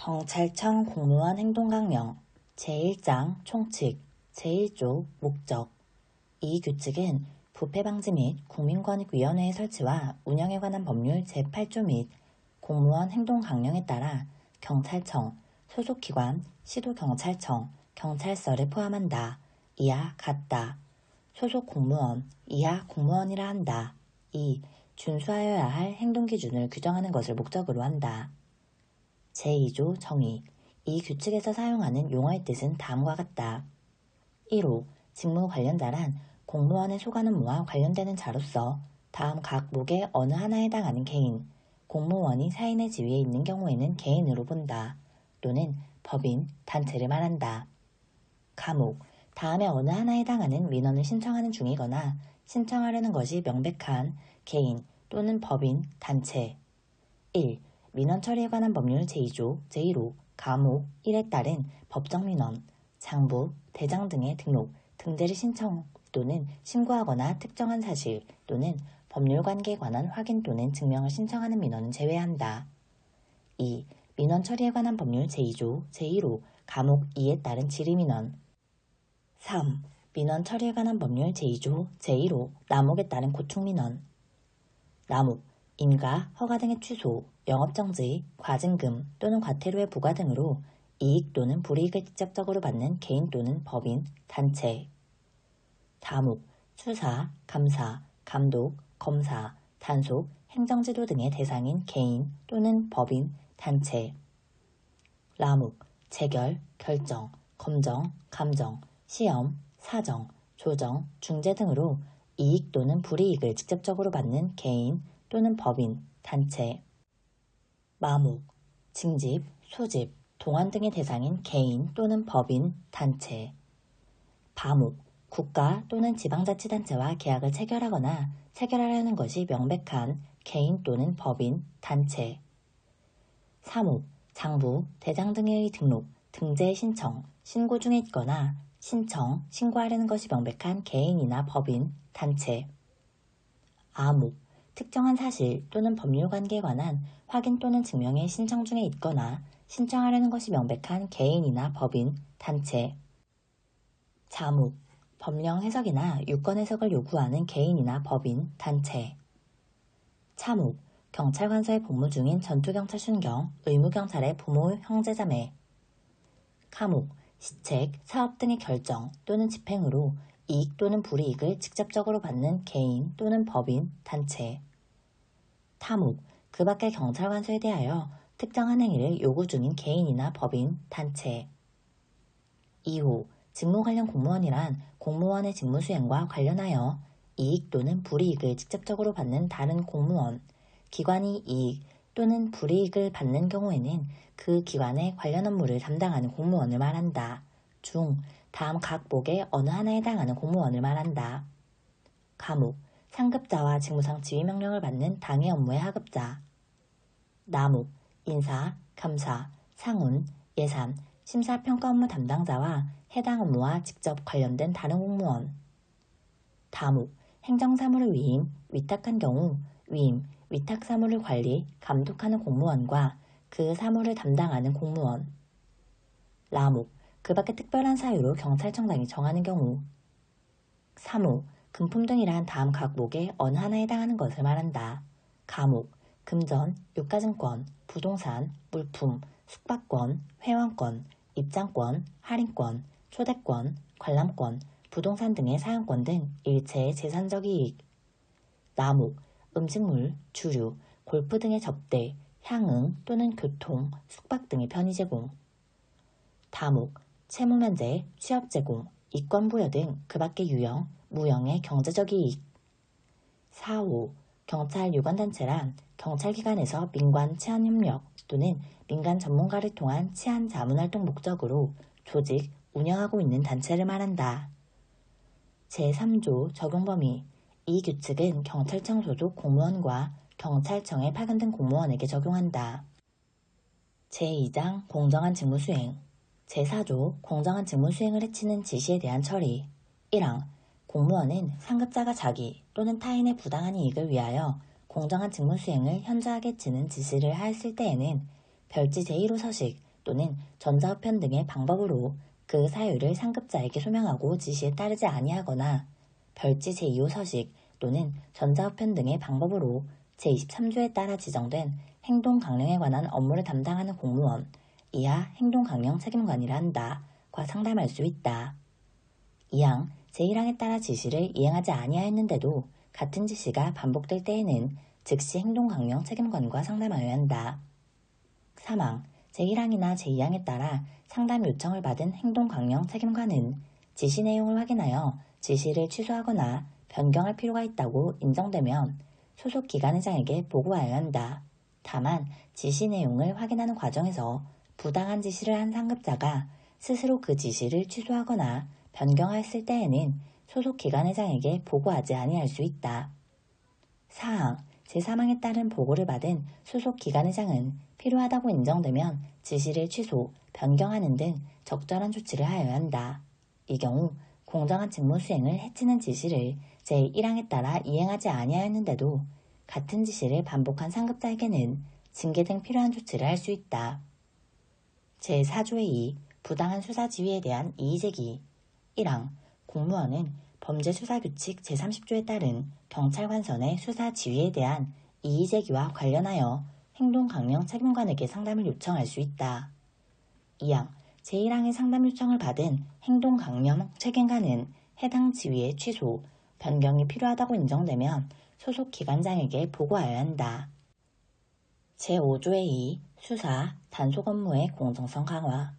경찰청 공무원 행동강령 제1장 총칙 제1조 목적 이 규칙은 부패방지 및 국민권익위원회의 설치와 운영에 관한 법률 제8조 및 공무원 행동강령에 따라 경찰청, 소속기관, 시도경찰청, 경찰서를 포함한다. 이하 같다. 소속 공무원, 이하 공무원이라 한다. 2. 준수하여야 할 행동기준을 규정하는 것을 목적으로 한다. 제2조 정의. 이 규칙에서 사용하는 용어의 뜻은 다음과 같다. 1호. 직무 관련자란 공무원의 소관 업무와 관련되는 자로서 다음 각 목의 어느 하나에 해당하는 개인, 공무원이 사인의 지위에 있는 경우에는 개인으로 본다. 또는 법인, 단체를 말한다. 가목. 다음에 어느 하나에 해당하는 민원을 신청하는 중이거나 신청하려는 것이 명백한 개인 또는 법인, 단체. 1. 민원 처리에 관한 법률 제2조, 제1호, 가목 1에 따른 법정민원, 장부, 대장 등의 등록, 등재를 신청 또는 신고하거나 특정한 사실 또는 법률관계에 관한 확인 또는 증명을 신청하는 민원은 제외한다. 2. 민원 처리에 관한 법률 제2조, 제1호, 가목 2에 따른 질의민원. 3. 민원 처리에 관한 법률 제2조, 제1호, 남목에 따른 고충민원. 남목, 인가, 허가 등의 취소, 영업정지, 과징금 또는 과태료의 부과 등으로 이익 또는 불이익을 직접적으로 받는 개인 또는 법인, 단체. 다목, 수사, 감사, 감독, 검사, 단속, 행정지도 등의 대상인 개인 또는 법인, 단체. 라목, 재결, 결정, 검정, 감정, 시험, 사정, 조정, 중재 등으로 이익 또는 불이익을 직접적으로 받는 개인 또는 법인, 단체. 마목, 징집, 소집, 동원 등의 대상인 개인 또는 법인, 단체. 바목, 국가 또는 지방자치단체와 계약을 체결하거나 체결하려는 것이 명백한 개인 또는 법인, 단체. 사목, 장부, 대장 등의 등록, 등재 신청, 신고 중에 있거나 신청, 신고하려는 것이 명백한 개인이나 법인, 단체. 아목, 특정한 사실 또는 법률관계에 관한 확인 또는 증명의 신청 중에 있거나 신청하려는 것이 명백한 개인이나 법인, 단체. 자목, 법령 해석이나 유권 해석을 요구하는 개인이나 법인, 단체. 차목, 경찰관서에 복무 중인 전투경찰 순경, 의무경찰의 부모, 형제자매. 카목, 시책, 사업 등의 결정 또는 집행으로 이익 또는 불이익을 직접적으로 받는 개인 또는 법인, 단체. 타목, 그 밖의 경찰관서에 대하여 특정한 행위를 요구 중인 개인이나 법인, 단체. 2호, 직무 관련 공무원이란 공무원의 직무 수행과 관련하여 이익 또는 불이익을 직접적으로 받는 다른 공무원, 기관이 이익 또는 불이익을 받는 경우에는 그 기관의 관련 업무를 담당하는 공무원을 말한다. 중, 다음 각 목의 어느 하나에 해당하는 공무원을 말한다. 가목, 상급자와 직무상 지휘명령을 받는 당의 업무의 하급자. 나목, 인사, 감사, 상훈, 예산, 심사평가 업무 담당자와 해당 업무와 직접 관련된 다른 공무원. 다목, 행정사무를 위임, 위탁한 경우 위임, 위탁사무를 관리, 감독하는 공무원과 그 사무를 담당하는 공무원. 라목, 그 밖에 특별한 사유로 경찰청장이 정하는 경우. 3호, 금품 등이란 다음 각 목의 어느 하나에 해당하는 것을 말한다. 가목, 금전, 유가증권, 부동산, 물품, 숙박권, 회원권, 입장권, 할인권, 초대권, 관람권, 부동산 등의 사용권 등 일체의 재산적 이익. 나목, 음식물, 주류, 골프 등의 접대, 향응 또는 교통, 숙박 등의 편의 제공. 다목, 채무 면제, 취업 제공, 이권 부여 등 그 밖의 유형, 무형의 경제적 이익. 4호, 경찰 유관단체란 경찰기관에서 민관 치안협력 또는 민간 전문가를 통한 치안 자문활동 목적으로 조직, 운영하고 있는 단체를 말한다. 제3조 적용범위. 이 규칙은 경찰청 소속 공무원과 경찰청에 파견된 공무원에게 적용한다. 제2장 공정한 직무수행. 제4조 공정한 직무수행을 해치는 지시에 대한 처리. 1항 공무원은 상급자가 자기 또는 타인의 부당한 이익을 위하여 공정한 직무수행을 현저하게 해치는 지시를 하였을 때에는 별지 제1호 서식 또는 전자우편 등의 방법으로 그 사유를 상급자에게 소명하고 지시에 따르지 아니하거나 별지 제2호 서식 또는 전자우편 등의 방법으로 제23조에 따라 지정된 행동 강령에 관한 업무를 담당하는 공무원, 이하 행동 강령 책임관이라 한다과 상담할 수 있다. 2항 제1항에 따라 지시를 이행하지 아니하였는데도 같은 지시가 반복될 때에는 즉시 행동 강령 책임관과 상담하여야 한다. 3항 제1항이나 제2항에 따라 상담 요청을 받은 행동 강령 책임관은 지시 내용을 확인하여 지시를 취소하거나 변경할 필요가 있다고 인정되면 소속 기관의장에게 보고하여야 한다. 다만 지시 내용을 확인하는 과정에서 부당한 지시를 한 상급자가 스스로 그 지시를 취소하거나 변경하였을 때에는 소속 기관의장에게 보고하지 아니할 수 있다. 4항 제3항에 따른 보고를 받은 소속 기관의장은 필요하다고 인정되면 지시를 취소, 변경하는 등 적절한 조치를 하여야 한다. 이 경우 공정한 직무 수행을 해치는 지시를 제1항에 따라 이행하지 아니하였는데도 같은 지시를 반복한 상급자에게는 징계 등 필요한 조치를 할 수 있다. 제4조의 2. 부당한 수사 지휘에 대한 이의제기 1항 공무원은 범죄수사규칙 제30조에 따른 경찰관선의 수사 지휘에 대한 이의제기와 관련하여 행동강령 책임관에게 상담을 요청할 수 있다. 2항 제1항의 상담 요청을 받은 행동강령 책임관은 해당 지휘의 취소, 변경이 필요하다고 인정되면 소속 기관장에게 보고하여야 한다. 제5조의 2. 수사, 단속 업무의 공정성 강화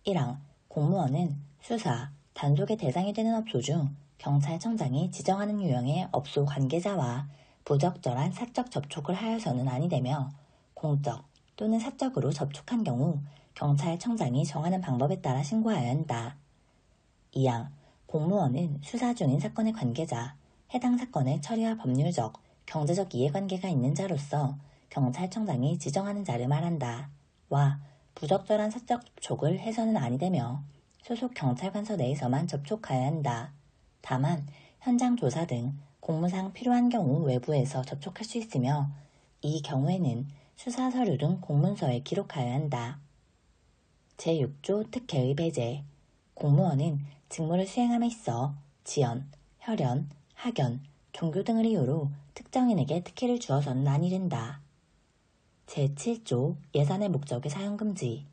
1항 공무원은 수사, 단속의 대상이 되는 업소 중 경찰청장이 지정하는 유형의 업소 관계자와 부적절한 사적 접촉을 하여서는 아니 되며 공적 또는 사적으로 접촉한 경우 경찰청장이 정하는 방법에 따라 신고하여야 한다. 2항 공무원은 수사 중인 사건의 관계자, 해당 사건의 처리와 법률적, 경제적 이해관계가 있는 자로서 경찰청장이 지정하는 자를 말한다. 와 부적절한 사적 접촉을 해서는 아니 되며 소속 경찰관서 내에서만 접촉하여야 한다. 다만 현장 조사 등 공무상 필요한 경우 외부에서 접촉할 수 있으며 이 경우에는 수사 서류 등 공문서에 기록하여야 한다. 제6조 특혜의 배제 공무원은 직무를 수행함에 있어 지연, 혈연, 학연, 종교 등을 이유로 특정인에게 특혜를 주어서는 아니 된다. 제7조 예산의 목적의 사용금지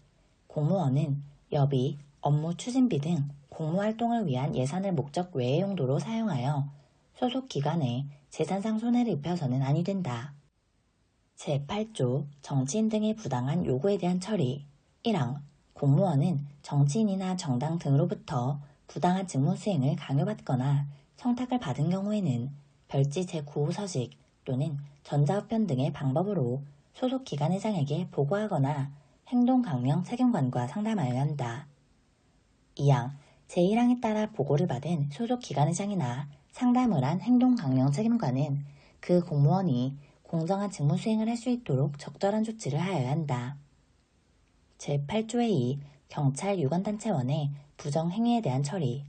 공무원은 여비, 업무 추진비 등 공무활동을 위한 예산을 목적 외의 용도로 사용하여 소속 기관에 재산상 손해를 입혀서는 아니 된다. 제8조 정치인 등의 부당한 요구에 대한 처리 1항 공무원은 정치인이나 정당 등으로부터 부당한 직무 수행을 강요받거나 청탁을 받은 경우에는 별지 제9호 서식 또는 전자우편 등의 방법으로 소속 기관의장에게 보고하거나 행동강령 책임관과 상담하여야 한다. 2항 제1항에 따라 보고를 받은 소속 기관의장이나 상담을 한 행동강령 책임관은 그 공무원이 공정한 직무 수행을 할 수 있도록 적절한 조치를 하여야 한다. 제8조의 2. 경찰 유관단체원의 부정행위에 대한 처리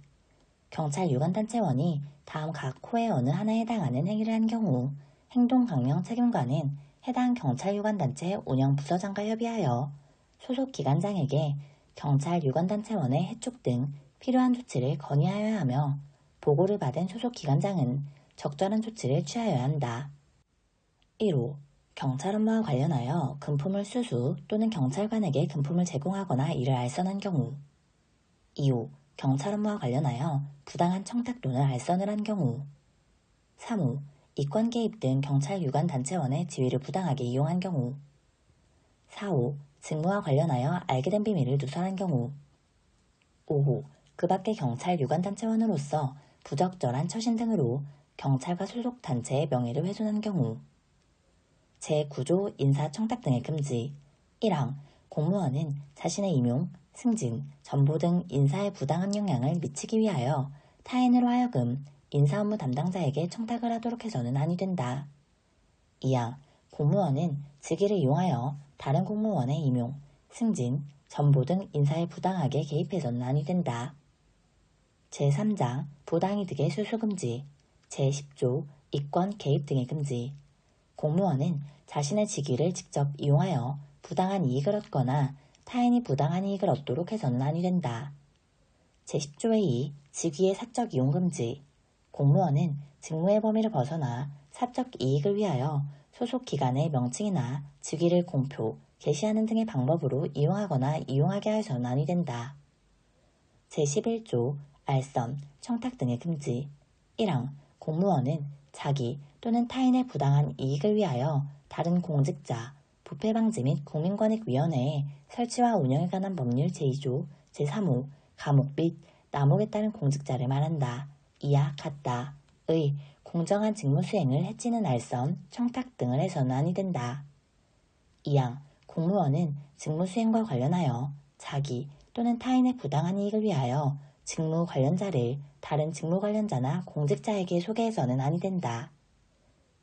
경찰 유관단체원이 다음 각 호의 어느 하나에 해당하는 행위를 한 경우 행동강령 책임관은 해당 경찰 유관단체 운영 부서장과 협의하여 소속 기관장에게 경찰 유관단체원의 해촉 등 필요한 조치를 건의하여야 하며 보고를 받은 소속 기관장은 적절한 조치를 취하여야 한다. 1호 경찰 업무와 관련하여 금품을 수수 또는 경찰관에게 금품을 제공하거나 이를 알선한 경우 2호 경찰 업무와 관련하여 부당한 청탁 또는 알선을 한 경우 3호 이권 개입 등 경찰 유관 단체원의 지위를 부당하게 이용한 경우 4호 직무와 관련하여 알게 된 비밀을 누설한 경우 5호 그 밖의 경찰 유관 단체원으로서 부적절한 처신 등으로 경찰과 소속 단체의 명예를 훼손한 경우 제9조 인사청탁 등의 금지 1항 공무원은 자신의 임용, 승진, 전보 등 인사에 부당한 영향을 미치기 위하여 타인으로 하여금 인사 업무 담당자에게 청탁을 하도록 해서는 아니 된다. 2항 공무원은 직위를 이용하여 다른 공무원의 임용, 승진, 전보 등 인사에 부당하게 개입해서는 아니 된다. 제3장 부당이득의 수수금지 제10조 이권 개입 등의 금지 공무원은 자신의 직위를 직접 이용하여 부당한 이익을 얻거나 타인이 부당한 이익을 얻도록 해서는 아니 된다. 제10조의 2. 직위의 사적 이용 금지. 공무원은 직무의 범위를 벗어나 사적 이익을 위하여 소속 기관의 명칭이나 직위를 공표, 게시하는 등의 방법으로 이용하거나 이용하게 해서는 아니 된다. 제11조 알선, 청탁 등의 금지. 1항 공무원은 자기 또는 타인의 부당한 이익을 위하여 다른 공직자, 부패방지 및 국민권익위원회의 설치와 운영에 관한 법률 제2조 제3호 감옥 및 남옥에 따른 공직자를 말한다. 이와 같다. 의 공정한 직무 수행을 해치는 알선, 청탁 등을 해서는 아니 된다. 2항 공무원은 직무 수행과 관련하여 자기 또는 타인의 부당한 이익을 위하여 직무 관련자를 다른 직무 관련자나 공직자에게 소개해서는 아니 된다.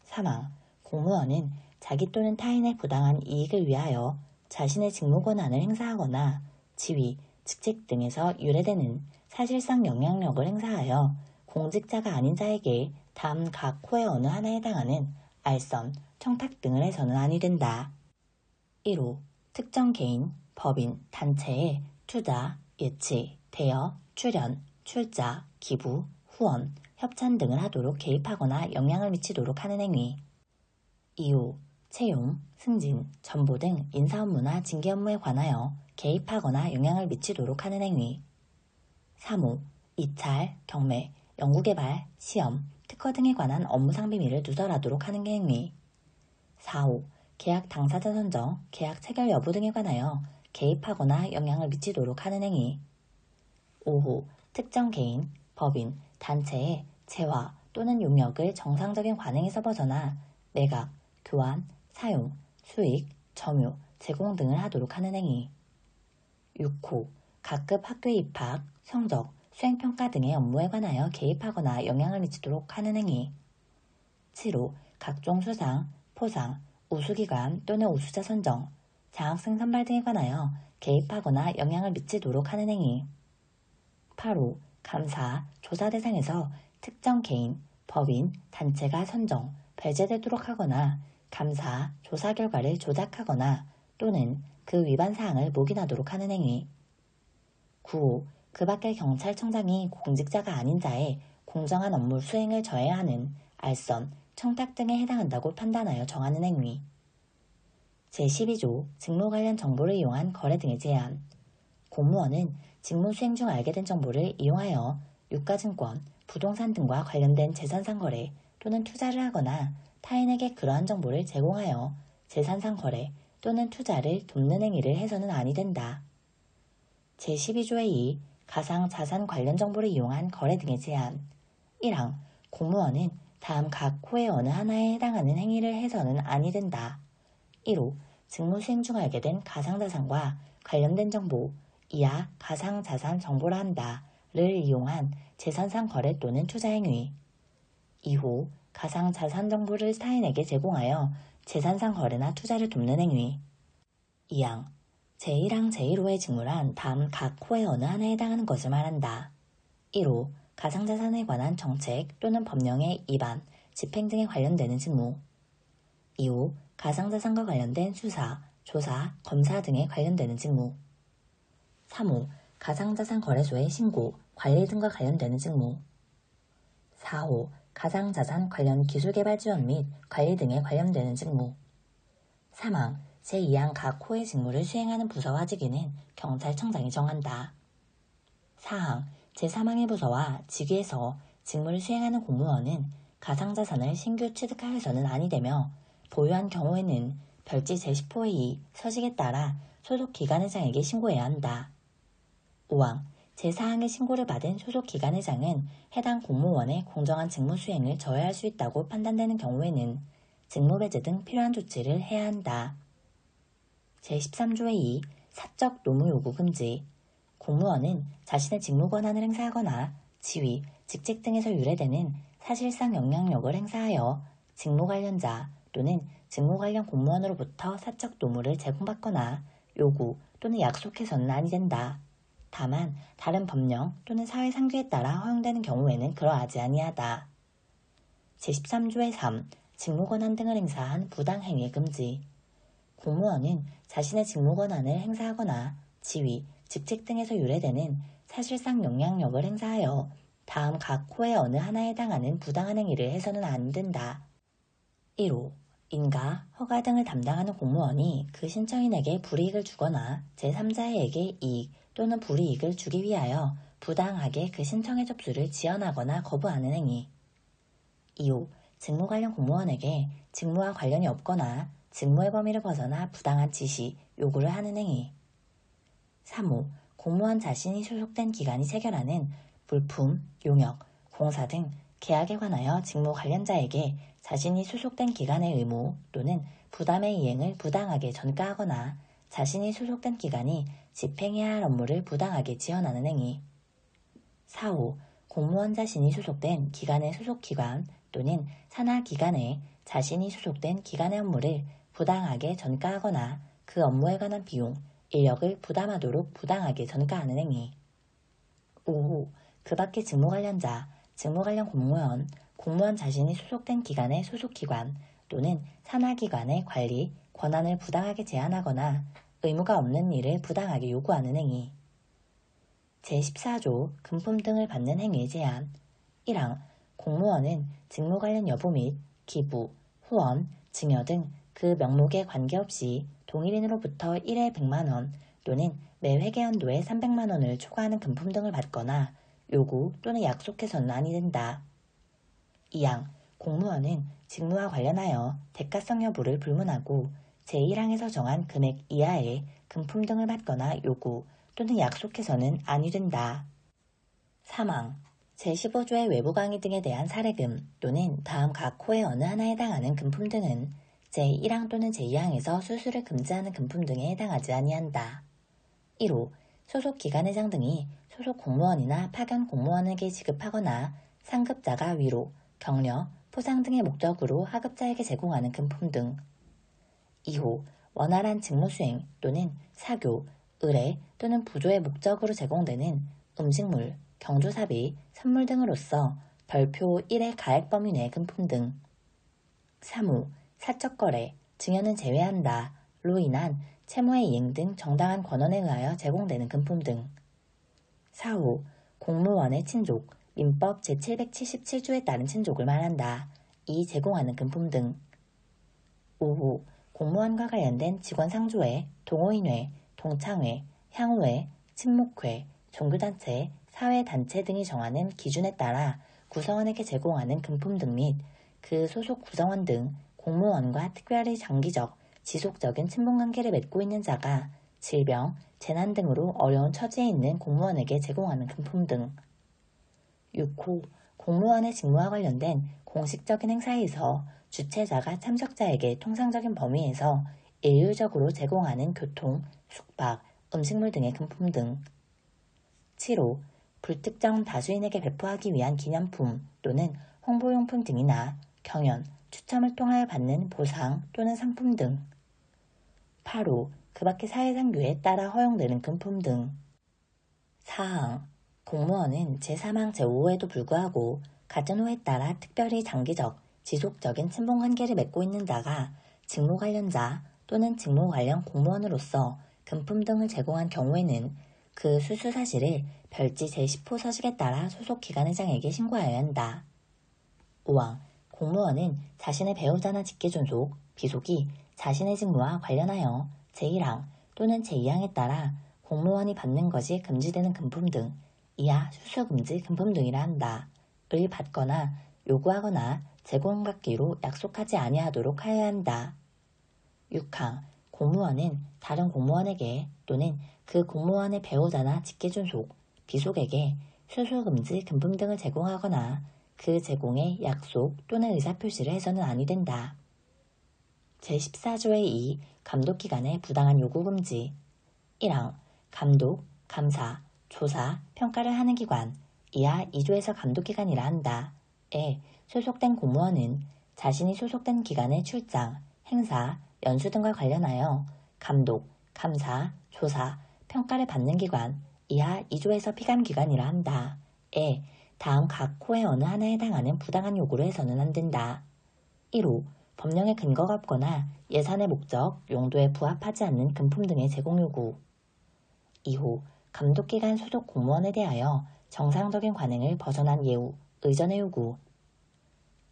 3항 공무원은 자기 또는 타인의 부당한 이익을 위하여 자신의 직무 권한을 행사하거나 지위, 직책 등에서 유래되는 사실상 영향력을 행사하여 공직자가 아닌 자에게 다음 각 호의 어느 하나에 해당하는 알선, 청탁 등을 해서는 아니 된다. 1호 특정 개인, 법인, 단체에 투자, 예치, 대여, 출연, 출자, 기부, 후원, 협찬 등을 하도록 개입하거나 영향을 미치도록 하는 행위. 2호 채용, 승진, 전보 등 인사 업무나 징계 업무에 관하여 개입하거나 영향을 미치도록 하는 행위. 3호 입찰, 경매, 연구개발, 시험, 특허 등에 관한 업무상 비밀을 누설하도록 하는 행위. 4호 계약 당사자 선정, 계약 체결 여부 등에 관하여 개입하거나 영향을 미치도록 하는 행위. 5호 특정 개인, 법인, 단체의 재화 또는 용역을 정상적인 관행에서 벗어나 매각, 교환, 사용, 수익, 점유, 제공 등을 하도록 하는 행위. 6호 각급 학교에 입학, 성적, 수행평가 등의 업무에 관하여 개입하거나 영향을 미치도록 하는 행위. 7호 각종 수상, 포상, 우수기관 또는 우수자 선정, 장학생 선발 등에 관하여 개입하거나 영향을 미치도록 하는 행위. 8호 감사, 조사 대상에서 특정 개인, 법인, 단체가 선정, 배제되도록 하거나 감사, 조사 결과를 조작하거나 또는 그 위반 사항을 묵인하도록 하는 행위. 9호 그 밖의 경찰청장이 공직자가 아닌 자의 공정한 업무 수행을 저해야 하는 알선, 청탁 등에 해당한다고 판단하여 정하는 행위. 제12조 직무 관련 정보를 이용한 거래 등의 제한. 공무원은 직무 수행 중 알게 된 정보를 이용하여 유가증권, 부동산 등과 관련된 재산상 거래 또는 투자를 하거나 타인에게 그러한 정보를 제공하여 재산상 거래 또는 투자를 돕는 행위를 해서는 아니 된다. 제12조의 2 가상자산 관련 정보를 이용한 거래 등의 제한. 1항 공무원은 다음 각 호의 어느 하나에 해당하는 행위를 해서는 아니 된다. 1호 직무 수행 중 알게 된 가상자산과 관련된 정보, 이하 가상자산 정보라 한다를 이용한 재산상 거래 또는 투자 행위. 2호 가상자산 정보를 타인에게 제공하여 재산상 거래나 투자를 돕는 행위. 2항 제1항 제1호의 직무란 다음 각 호의 어느 하나에 해당하는 것을 말한다. 1호 가상자산에 관한 정책 또는 법령의 위반, 집행 등에 관련되는 직무. 2호 가상자산과 관련된 수사, 조사, 검사 등에 관련되는 직무. 3호 가상자산 거래소의 신고, 관리 등과 관련되는 직무. 4호 가상자산 관련 기술개발 지원 및 관리 등에 관련되는 직무. 3항 제2항 각 호의 직무를 수행하는 부서와 직위는 경찰청장이 정한다. 4항 제3항의 부서와 직위에서 직무를 수행하는 공무원은 가상자산을 신규 취득하여서는 아니 되며 보유한 경우에는 별지 제10호의 2 서식에 따라 소속 기관회장에게 신고해야 한다. 5항 제4항의 신고를 받은 소속 기관회장은 해당 공무원의 공정한 직무 수행을 저해할 수 있다고 판단되는 경우에는 직무 배제 등 필요한 조치를 해야 한다. 제13조의 2 사적 노무 요구 금지. 공무원은 자신의 직무 권한을 행사하거나 지위, 직책 등에서 유래되는 사실상 영향력을 행사하여 직무 관련자 또는 직무 관련 공무원으로부터 사적 노무를 제공받거나 요구 또는 약속해서는 아니 된다. 다만 다른 법령 또는 사회상규에 따라 허용되는 경우에는 그러하지 아니하다. 제13조의 3 직무 권한 등을 행사한 부당행위 금지. 공무원은 자신의 직무 권한을 행사하거나 지위, 직책 등에서 유래되는 사실상 영향력을 행사하여 다음 각 호의 어느 하나에 해당하는 부당한 행위를 해서는 안 된다. 1호. 인가, 허가 등을 담당하는 공무원이 그 신청인에게 불이익을 주거나 제3자에게 이익 또는 불이익을 주기 위하여 부당하게 그 신청의 접수를 지연하거나 거부하는 행위. 2호. 직무 관련 공무원에게 직무와 관련이 없거나 직무의 범위를 벗어나 부당한 지시, 요구를 하는 행위. 3호. 공무원 자신이 소속된 기관이 체결하는 물품, 용역, 공사 등 계약에 관하여 직무 관련자에게 자신이 소속된 기관의 의무 또는 부담의 이행을 부당하게 전가하거나 자신이 소속된 기관이 집행해야 할 업무를 부당하게 지연하는 행위. 4호. 공무원 자신이 소속된 기관의 소속기관 또는 산하기관에 자신이 소속된 기관의 업무를 부당하게 전가하거나 그 업무에 관한 비용, 인력을 부담하도록 부당하게 전가하는 행위. 5호. 그 밖의 직무 관련자, 직무 관련 공무원, 공무원 자신이 소속된 기관의 소속기관 또는 산하기관의 관리, 권한을 부당하게 제한하거나 의무가 없는 일을 부당하게 요구하는 행위. 제14조 금품 등을 받는 행위의 제한. 1항. 공무원은 직무 관련 여부 및 기부, 후원, 증여 등 그 명목에 관계없이 동일인으로부터 1회 100만원 또는 매 회계연도에 300만원을 초과하는 금품 등을 받거나 요구 또는 약속해서는 아니 된다. 2항. 공무원은 직무와 관련하여 대가성 여부를 불문하고 제1항에서 정한 금액 이하의 금품 등을 받거나 요구 또는 약속해서는 아니 된다. 3항. 제15조의 외부 강의 등에 대한 사례금 또는 다음 각 호의 어느 하나에 해당하는 금품 등은 제1항 또는 제2항에서 수수를 금지하는 금품 등에 해당하지 아니한다. 1호. 소속 기관회장 등이 소속 공무원이나 파견 공무원에게 지급하거나 상급자가 위로, 격려, 포상 등의 목적으로 하급자에게 제공하는 금품 등. 2호. 원활한 직무 수행 또는 사교, 의뢰 또는 부조의 목적으로 제공되는 음식물, 경조사비, 선물 등으로서 별표 1의 가액 범위 내 금품 등. 3호. 사적거래, 증여는 제외한다 로 인한 채무의 이행 등 정당한 권한에 의하여 제공되는 금품 등. 4호. 공무원의 친족, 민법 제777조에 따른 친족을 말한다. 이 제공하는 금품 등. 5호. 공무원과 관련된 직원 상조회, 동호인회, 동창회, 향후회, 친목회, 종교단체, 사회단체 등이 정하는 기준에 따라 구성원에게 제공하는 금품 등 및 그 소속 구성원 등 공무원과 특별히 장기적, 지속적인 친분관계를 맺고 있는 자가 질병, 재난 등으로 어려운 처지에 있는 공무원에게 제공하는 금품 등. 6호. 공무원의 직무와 관련된 공식적인 행사에서 주최자가 참석자에게 통상적인 범위에서 일률적으로 제공하는 교통, 숙박, 음식물 등의 금품 등. 7호. 불특정 다수인에게 배포하기 위한 기념품 또는 홍보용품 등이나 경연, 추첨을 통하여 받는 보상 또는 상품 등. 8호. 그 밖의 사회상규에 따라 허용되는 금품 등. 4항. 공무원은 제3항 제5호에도 불구하고 같은 호에 따라 특별히 장기적, 지속적인 친분관계를 맺고 있는 자가 직무 관련자 또는 직무 관련 공무원으로서 금품 등을 제공한 경우에는 그 수수 사실을 별지 제10호 서식에 따라 소속 기관회장에게 신고하여야 한다. 5항. 공무원은 자신의 배우자나 직계존속, 비속이 자신의 직무와 관련하여 제1항 또는 제2항에 따라 공무원이 받는 것이 금지되는 금품 등 이하 수수금지 금품 등이라 한다. 을 받거나 요구하거나 제공받기로 약속하지 아니하도록 하여야 한다. 6항. 공무원은 다른 공무원에게 또는 그 공무원의 배우자나 직계존속, 비속에게 수수금지 금품 등을 제공하거나 그 제공에 약속 또는 의사표시를 해서는 아니 된다. 제14조의 2. 감독기관의 부당한 요구금지. 1항. 감독, 감사, 조사, 평가를 하는 기관, 이하 2조에서 감독기관이라 한다. 에 소속된 공무원은 자신이 소속된 기관의 출장, 행사, 연수 등과 관련하여 감독, 감사, 조사, 평가를 받는 기관, 이하 2조에서 피감기관이라 한다. 다음 각 호의 어느 하나에 해당하는 부당한 요구를 해서는 안 된다. 1호. 법령에 근거가 없거나 예산의 목적, 용도에 부합하지 않는 금품 등의 제공 요구. 2호, 감독기관 소속 공무원에 대하여 정상적인 관행을 벗어난 예우, 의전의 요구.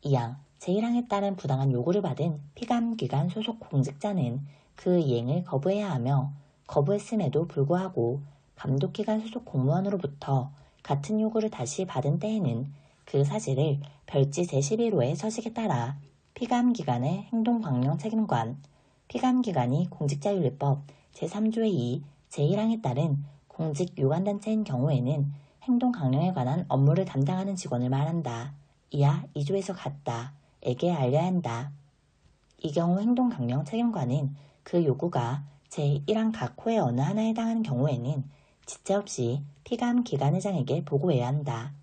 2항, 제1항에 따른 부당한 요구를 받은 피감기관 소속 공직자는 그 이행을 거부해야 하며 거부했음에도 불구하고 감독기관 소속 공무원으로부터 같은 요구를 다시 받은 때에는 그 사실을 별지 제11호의 서식에 따라 피감기관의 행동광명 책임관, 피감기관이 공직자윤리법 제3조의 2, 제1항에 따른 공직 유관단체인 경우에는 행동강령에 관한 업무를 담당하는 직원을 말한다. 이하 2조에서 같다. 에게 알려야 한다. 이 경우 행동강령 책임관은 그 요구가 제1항 각 호의 어느 하나에 해당하는 경우에는 지체 없이 피감기관회장에게 보고해야 한다.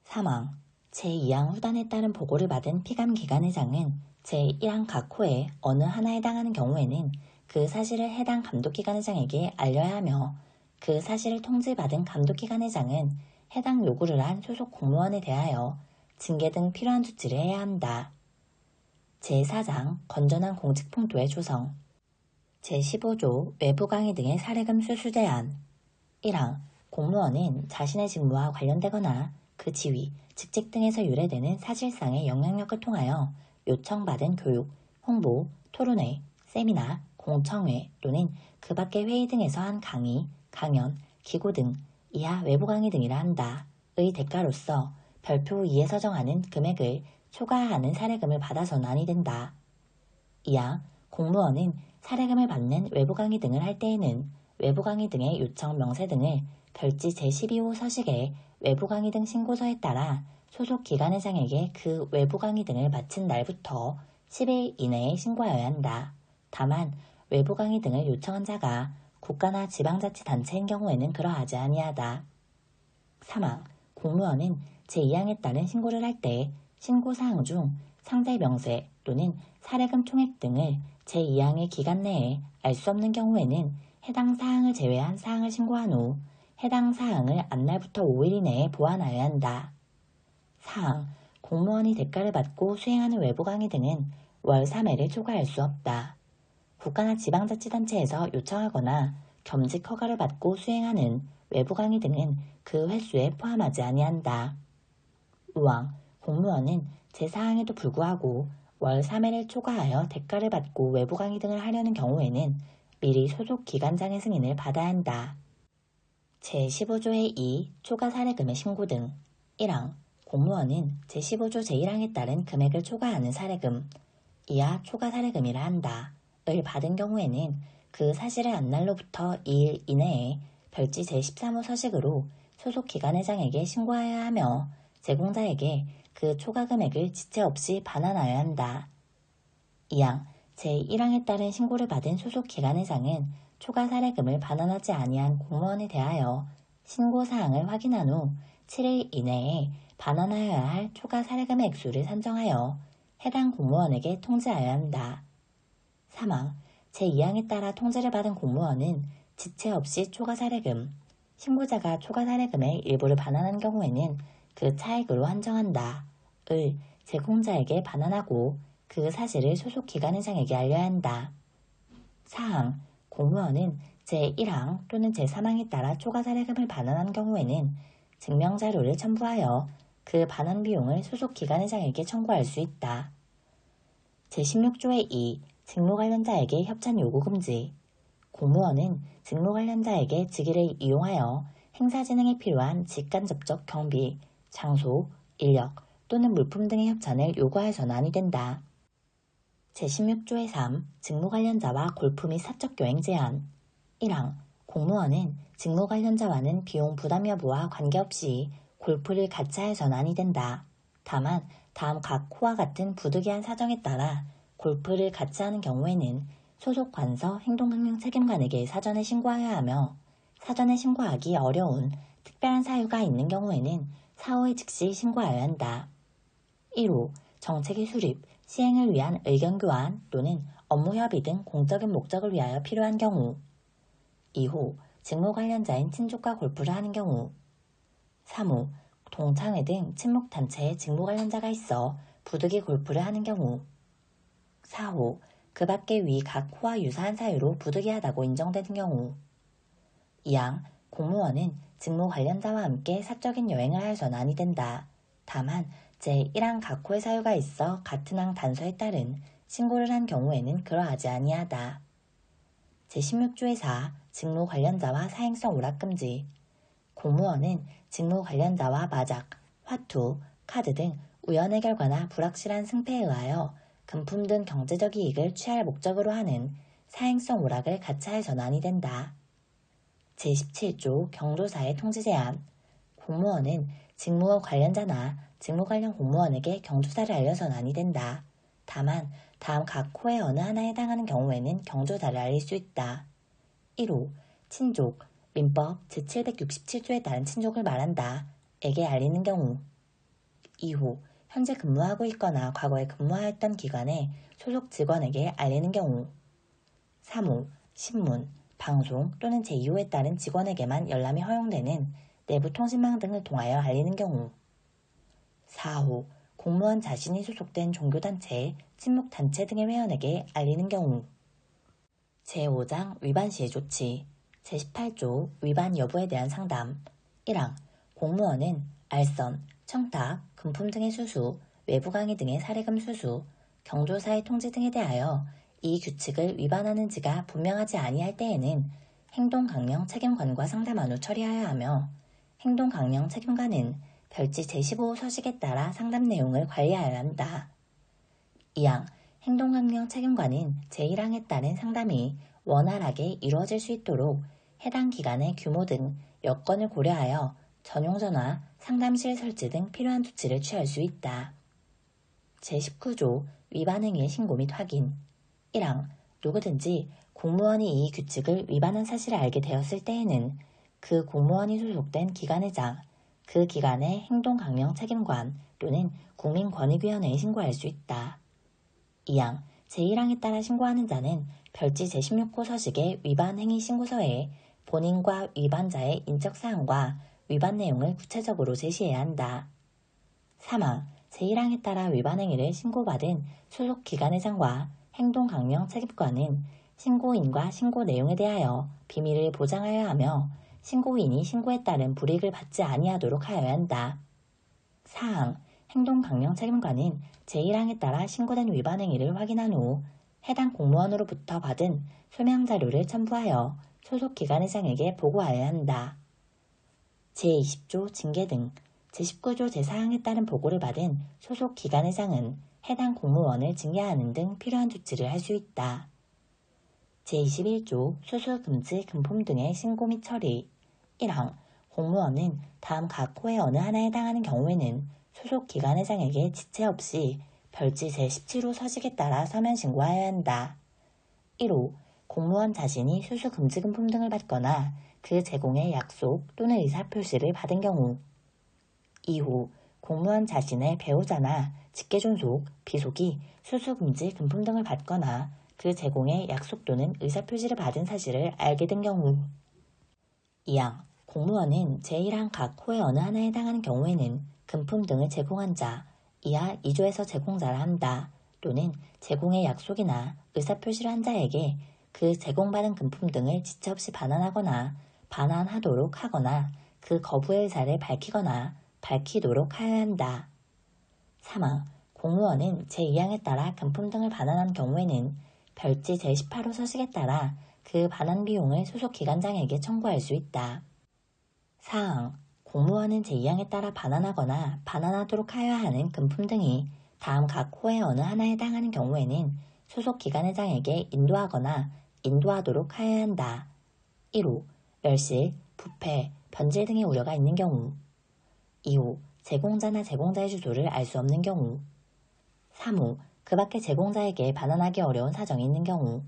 3항, 제2항 후단에 따른 보고를 받은 피감기관회장은 제1항 각 호의 어느 하나에 해당하는 경우에는 그 사실을 해당 감독기관회장에게 알려야 하며 그 사실을 통지받은 감독기관회장은 해당 요구를 한 소속 공무원에 대하여 징계 등 필요한 조치를 해야 한다. 제4장 건전한 공직풍토의 조성. 제15조 외부 강의 등의 사례금 수수 제한. 1항, 공무원은 자신의 직무와 관련되거나 그 지위, 직책 등에서 유래되는 사실상의 영향력을 통하여 요청받은 교육, 홍보, 토론회, 세미나, 공청회 또는 그 밖의 회의 등에서 한 강의, 강연, 기고 등 이하 외부 강의 등이라 한다. 의 대가로서 별표 2에서 정하는 금액을 초과하는 사례금을 받아서는 아니 된다. 이하 공무원은 사례금을 받는 외부 강의 등을 할 때에는 외부 강의 등의 요청 명세 등을 별지 제12호 서식의 외부 강의 등 신고서에 따라 소속 기관회장에게 그 외부 강의 등을 마친 날부터 10일 이내에 신고하여야 한다. 다만 외부 강의 등을 요청한 자가 국가나 지방자치단체인 경우에는 그러하지 아니하다. 3항, 공무원은 제2항에 따른 신고를 할 때 신고사항 중 상세 명세 또는 사례금 총액 등을 제2항의 기간 내에 알 수 없는 경우에는 해당 사항을 제외한 사항을 신고한 후 해당 사항을 안날부터 5일 이내에 보완하여야 한다. 4항, 공무원이 대가를 받고 수행하는 외부 강의 등은 월 3회를 초과할 수 없다. 국가나 지방자치단체에서 요청하거나 겸직 허가를 받고 수행하는 외부 강의 등은 그 횟수에 포함하지 아니한다. 5항, 공무원은 제4항에도 불구하고 월 3회를 초과하여 대가를 받고 외부 강의 등을 하려는 경우에는 미리 소속 기관장의 승인을 받아야 한다. 제15조의 2 초과 사례금의 신고 등. 1항, 공무원은 제15조 제1항에 따른 금액을 초과하는 사례금, 이하 초과 사례금이라 한다. 을 받은 경우에는 그 사실을 안날로부터 2일 이내에 별지 제13호 서식으로 소속 기관회장에게 신고하여야 하며 제공자에게 그 초과 금액을 지체 없이 반환하여야 한다. 2항, 제1항에 따른 신고를 받은 소속 기관회장은 초과 사례금을 반환하지 아니한 공무원에 대하여 신고사항을 확인한 후 7일 이내에 반환하여야 할 초과 사례금의 액수를 산정하여 해당 공무원에게 통지하여야 한다. 3항, 제2항에 따라 통지를 받은 공무원은 지체 없이 초과 사례금, 신고자가 초과 사례금의 일부를 반환한 경우에는 그 차액으로 한정한다. 을 제공자에게 반환하고 그 사실을 소속 기관회장에게 알려야 한다. 4항, 공무원은 제1항 또는 제3항에 따라 초과 사례금을 반환한 경우에는 증명자료를 첨부하여 그 반환 비용을 소속 기관회장에게 청구할 수 있다. 제16조의 2 직무 관련자에게 협찬 요구 금지. 공무원은 직무 관련자에게 직위를 이용하여 행사 진행에 필요한 직간접적 경비, 장소, 인력 또는 물품 등의 협찬을 요구해서는 아니 된다. 제16조의 3 직무 관련자와 골프 및 사적 여행 제한. 1항, 공무원은 직무 관련자와는 비용 부담 여부와 관계없이 골프를 같이 해서는 아니 된다. 다만 다음 각 호와 같은 부득이한 사정에 따라 골프를 같이 하는 경우에는 소속 관서 행동강령 책임관에게 사전에 신고하여야 하며 사전에 신고하기 어려운 특별한 사유가 있는 경우에는 사후에 즉시 신고하여야 한다. 1호, 정책의 수립, 시행을 위한 의견 교환 또는 업무 협의 등 공적인 목적을 위하여 필요한 경우. 2호, 직무 관련자인 친족과 골프를 하는 경우. 3호, 동창회 등 친목단체에 직무 관련자가 있어 부득이 골프를 하는 경우. 4호 그 밖의 위 각 호와 유사한 사유로 부득이하다고 인정되는 경우. 이항 공무원은 직무 관련자와 함께 사적인 여행을 하여서는 아니 된다. 다만 제1항 각 호의 사유가 있어 같은 항 단서에 따른 신고를 한 경우에는 그러하지 아니하다. 제16조의 4 직무 관련자와 사행성 오락금지. 공무원은 직무 관련자와 마작, 화투, 카드 등 우연의 결과나 불확실한 승패에 의하여 금품 등 경제적 이익을 취할 목적으로 하는 사행성 오락을 같이 해서는 아니 된다. 제17조 경조사의 통지 제한. 공무원은 직무 관련자나 직무 관련 공무원에게 경조사를 알려서는 아니 된다. 다만 다음 각 호의 어느 하나에 해당하는 경우에는 경조사를 알릴 수 있다. 1호 친족, 민법 제767조에 따른 친족을 말한다. 에게 알리는 경우. 2호 현재 근무하고 있거나 과거에 근무하였던 기관의 소속 직원에게 알리는 경우. 3호 신문, 방송 또는 제2호에 따른 직원에게만 열람이 허용되는 내부 통신망 등을 통하여 알리는 경우. 4호 공무원 자신이 소속된 종교단체, 친목단체 등의 회원에게 알리는 경우. 제5장 위반 시의 조치. 제18조 위반 여부에 대한 상담. 1항 공무원은 알선, 청탁, 금품 등의 수수, 외부 강의 등의 사례금 수수, 경조사의 통지 등에 대하여 이 규칙을 위반하는지가 분명하지 아니할 때에는 행동강령 책임관과 상담한 후 처리하여야 하며, 행동강령 책임관은 별지 제15호 서식에 따라 상담 내용을 관리하여야 한다. 2항 행동강령 책임관은 제1항에 따른 상담이 원활하게 이루어질 수 있도록 해당 기관의 규모 등 여건을 고려하여 전용전화, 상담실 설치 등 필요한 조치를 취할 수 있다. 제19조 위반 행위의 신고 및 확인. 1항 누구든지 공무원이 이 규칙을 위반한 사실을 알게 되었을 때에는 그 공무원이 소속된 기관의장, 그 기관의 행동강령 책임관 또는 국민권익위원회에 신고할 수 있다. 2항 제1항에 따라 신고하는 자는 별지 제16호 서식의 위반 행위 신고서에 본인과 위반자의 인적사항과 위반 내용을 구체적으로 제시해야 한다. 3항 제1항에 따라 위반 행위를 신고받은 소속 기관의장과 행동강령 책임관은 신고인과 신고 내용에 대하여 비밀을 보장하여야 하며 신고인이 신고에 따른 불이익을 받지 아니하도록 하여야 한다. 4항 행동강령 책임관은 제1항에 따라 신고된 위반 행위를 확인한 후 해당 공무원으로부터 받은 소명자료를 첨부하여 소속 기관의장에게 보고하여야 한다. 제20조 징계 등 제19조 제4항에 따른 보고를 받은 소속 기관의장은 해당 공무원을 징계하는 등 필요한 조치를 할 수 있다. 제21조 수수금지 금품 등의 신고 및 처리. 1항 공무원은 다음 각 호의 어느 하나에 해당하는 경우에는 소속 기관의장에게 지체 없이 별지 제17호 서식에 따라 서면 신고하여야 한다. 1호 공무원 자신이 수수금지금품 등을 받거나 그 제공의 약속 또는 의사표시를 받은 경우. 2호 공무원 자신의 배우자나 직계존속, 비속이 수수금지 금품 등을 받거나 그 제공의 약속 또는 의사표시를 받은 사실을 알게 된 경우. 2항 공무원은 제1항 각 호의 어느 하나에 해당하는 경우에는 금품 등을 제공한 자, 이하 2조에서 제공자라 한다. 또는 제공의 약속이나 의사표시를 한 자에게 그 제공받은 금품 등을 지체 없이 반환하거나 반환하도록 하거나 그 거부의 의사를 밝히거나 밝히도록 하여야 한다. 3항 공무원은 제2항에 따라 금품 등을 반환한 경우에는 별지 제18호 서식에 따라 그 반환 비용을 소속 기관장에게 청구할 수 있다. 4항 공무원은 제2항에 따라 반환하거나 반환하도록 하여야 하는 금품 등이 다음 각 호의 어느 하나에 해당하는 경우에는 소속 기관의장에게 인도하거나 인도하도록 하여야 한다. 1호 멸실, 부패, 변질 등의 우려가 있는 경우. 2호 제공자나 제공자의 주소를 알 수 없는 경우. 3호 그 밖의 제공자에게 반환하기 어려운 사정이 있는 경우.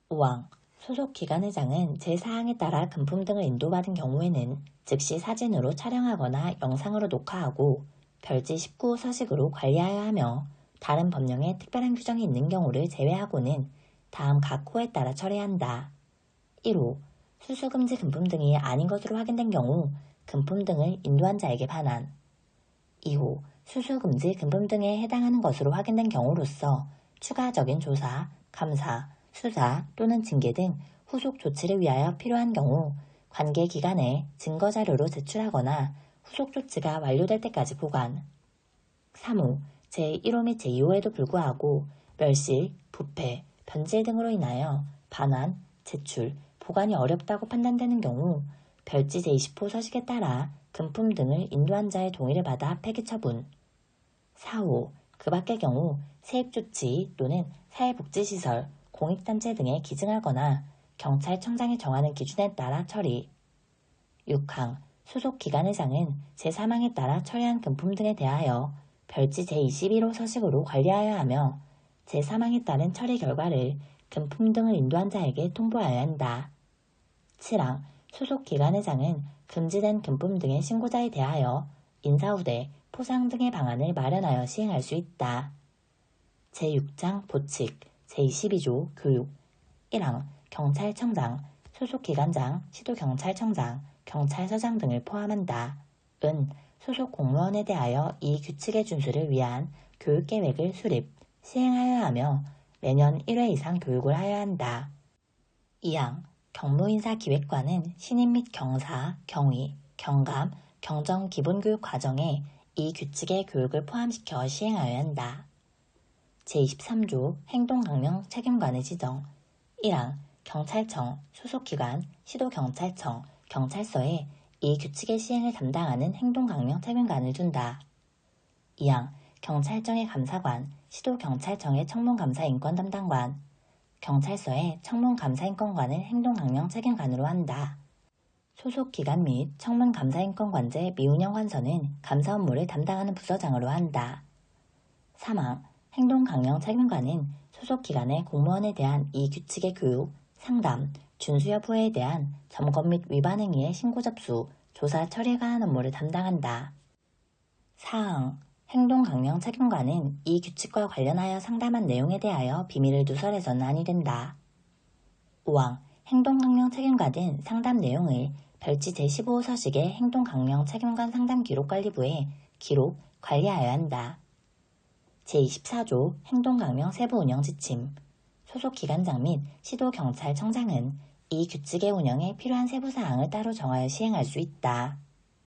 5항 소속 기관의장은 제4항에 따라 금품 등을 인도받은 경우에는 즉시 사진으로 촬영하거나 영상으로 녹화하고 별지 19호 서식으로 관리하여야 하며 다른 법령에 특별한 규정이 있는 경우를 제외하고는 다음 각 호에 따라 처리한다. 1호 수수금지 금품 등이 아닌 것으로 확인된 경우 금품 등을 인도한 자에게 반환. 2호 수수금지 금품 등에 해당하는 것으로 확인된 경우로서 추가적인 조사, 감사, 수사 또는 징계 등 후속 조치를 위하여 필요한 경우 관계 기관에 증거자료로 제출하거나 후속 조치가 완료될 때까지 보관. 3호, 제1호 및 제2호에도 불구하고 멸실, 부패, 변질 등으로 인하여 반환, 제출, 보관이 어렵다고 판단되는 경우 별지 제20호 서식에 따라 금품 등을 인도한 자의 동의를 받아 폐기 처분. 4호, 그 밖의 경우 세입조치 또는 사회복지시설, 공익단체 등에 기증하거나 경찰청장이 정하는 기준에 따라 처리. 6항, 소속 기관회장은 제3항에 따라 처리한 금품 등에 대하여 별지 제21호 서식으로 관리하여야 하며 제3항에 따른 처리 결과를 금품 등을 인도한 자에게 통보하여야 한다. 7항, 소속 기관회장은 금지된 금품 등의 신고자에 대하여 인사후대, 포상 등의 방안을 마련하여 시행할 수 있다. 제6장 보칙, 제22조 교육. 1항, 경찰청장, 소속기관장, 시도경찰청장, 경찰서장 등을 포함한다. 은, 소속 공무원에 대하여 이 규칙의 준수를 위한 교육계획을 수립, 시행하여야 하며 매년 1회 이상 교육을 하여야 한다. 2항, 경무인사기획관은 신임 및 경사, 경위, 경감, 경정 기본교육 과정에 이 규칙의 교육을 포함시켜 시행하여야 한다. 제23조 행동강령 책임관의 지정. 1항, 경찰청, 소속기관, 시도경찰청, 경찰서에 이 규칙의 시행을 담당하는 행동강령 책임관을 둔다. 2항, 경찰청의 감사관, 시도경찰청의 청문감사인권 담당관, 경찰서의 청문감사인권관을 행동강령 책임관으로 한다. 소속기관 및 청문감사인권관제 미운영 관서는 감사 업무를 담당하는 부서장으로 한다. 3항, 행동강령 책임관은 소속기관의 공무원에 대한 이 규칙의 교육, 상담, 준수 여부에 대한 점검 및 위반 행위의 신고 접수, 조사 처리에 관한 업무를 담당한다. 4항, 행동강령 책임관은 이 규칙과 관련하여 상담한 내용에 대하여 비밀을 누설해서는 아니 된다. 5항, 행동강령 책임관은 상담 내용을 별지 제15호 서식의 행동강령 책임관 상담기록관리부에 기록, 관리하여야 한다. 제24조 행동강령 세부 운영 지침. 소속기관장 및 시도경찰청장은 이 규칙의 운영에 필요한 세부사항을 따로 정하여 시행할 수 있다.